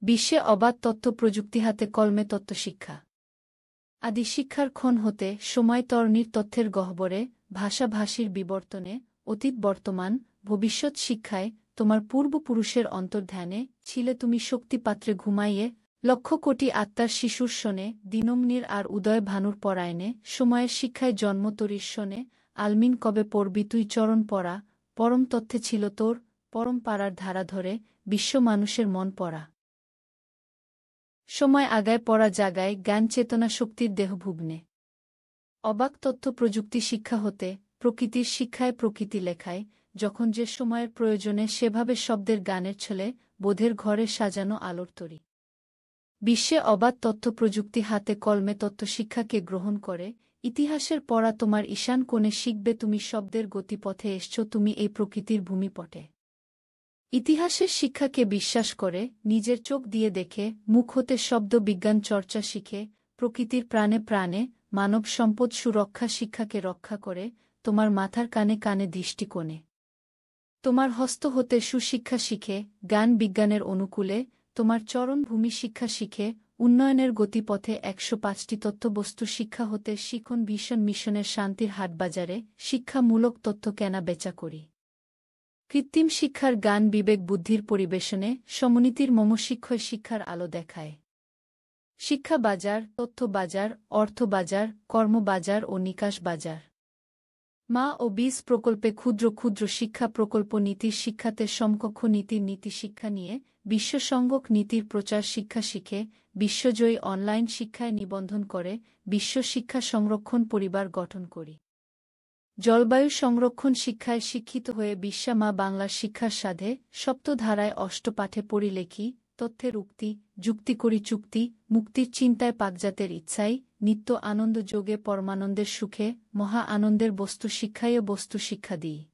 বিশ্বে অবাধ তথ্য প্রযুক্তি হাতে কলমে তথ্যশিক্ষা। আদি শিক্ষার ক্ষণ হতে সময় তরণীর তথ্যের গহ্বরে, ভাষাভাষীর বিবর্তনে, অতীত বর্তমান ভবিষ্যৎ শিক্ষায় তোমার পূর্বপুরুষের অন্তর্ধ্যানে ছিলে তুমি শক্তিপাত্রে ঘুমাইয়ে, লক্ষ কোটি আত্মার শিশুর শোনে, দিনমনির আর উদয় ভানুর পরায়ণে, সময়ের শিক্ষায় জন্ম তরির শোনে, আলমিন কবে পড়বি তুই চরণ পড়া, পরম তথ্যে ছিল তোর, পরম পাড়ার ধারা ধরে, বিশ্ব মানুষের মন পড়া। সময় আগায় পড়া জাগায় জ্ঞান চেতনা শক্তির দেহভুগ্নে। অবাক তথ্য প্রযুক্তি শিক্ষা হতে, প্রকৃতির শিক্ষায় প্রকৃতি লেখায়, যখন যে সময়ের প্রয়োজনে সেভাবে শব্দের গানের ছলে, বোধের ঘরে সাজানো আলোর তরি। বিশ্বে অবাধ তথ্য প্রযুক্তি হাতে কলমে তথ্যশিক্ষাকে গ্রহণ করে, ইতিহাসের পড়া তোমার ঈশান কোণে শিখবে তুমি শব্দের গতিপথে এসছ তুমি এই প্রকৃতির ভূমিপটে। ইতিহাসের শিক্ষাকে বিশ্বাস করে, নিজের চোখ দিয়ে দেখে, মুখ হতে শব্দ বিজ্ঞান চর্চা শিখে, প্রকৃতির প্রাণে প্রাণে, মানব সম্পদ সুরক্ষা শিক্ষাকে রক্ষা করে, তোমার মাথার কানে কানে দৃষ্টিকোণে। তোমার হস্ত হতে সুশিক্ষা শিখে, জ্ঞান বিজ্ঞানের অনুকূলে, তোমার চরণ ভূমি শিক্ষা শিখে, উন্নয়নের গতিপথে ১০৫টি তথ্যবস্তু শিক্ষা হতে শিখন ভীষণ মিশনের শান্তির হাটবাজারে, শিক্ষামূলক তথ্য কেনা বেচা করি। কৃত্রিম শিক্ষার গান বিবেক বুদ্ধির পরিবেশনে, সমনীতির মমশিক্ষয় শিক্ষার আলো দেখায়। শিক্ষা বাজার, তথ্য বাজার, অর্থ বাজার, কর্মবাজার ও নিকাশ বাজার। মা ও বীজ প্রকল্পে ক্ষুদ্র ক্ষুদ্র শিক্ষা প্রকল্প নীতির শিক্ষাতে সমকক্ষ নীতির নীতি শিক্ষা নিয়ে, বিশ্বসংযোগ নীতির প্রচার শিক্ষা শিখে, বিশ্বজয়ী অনলাইন শিক্ষায় নিবন্ধন করে, বিশ্ব শিক্ষা সংরক্ষণ পরিবার গঠন করি। জলবায়ু সংরক্ষণ শিক্ষায় শিক্ষিত হয়ে বিশ্বা মা বাংলার শিক্ষার সাধে, সপ্তধারায় অষ্টপাঠে পড়িলেখি, তথ্যের উক্তি, যুক্তি করি চুক্তি, মুক্তির চিন্তায় পাকজাতের ইচ্ছাই, নিত্য আনন্দ যোগে পরমানন্দের সুখে, মহা আনন্দের বস্তু শিক্ষায় বস্তু শিক্ষা দিই।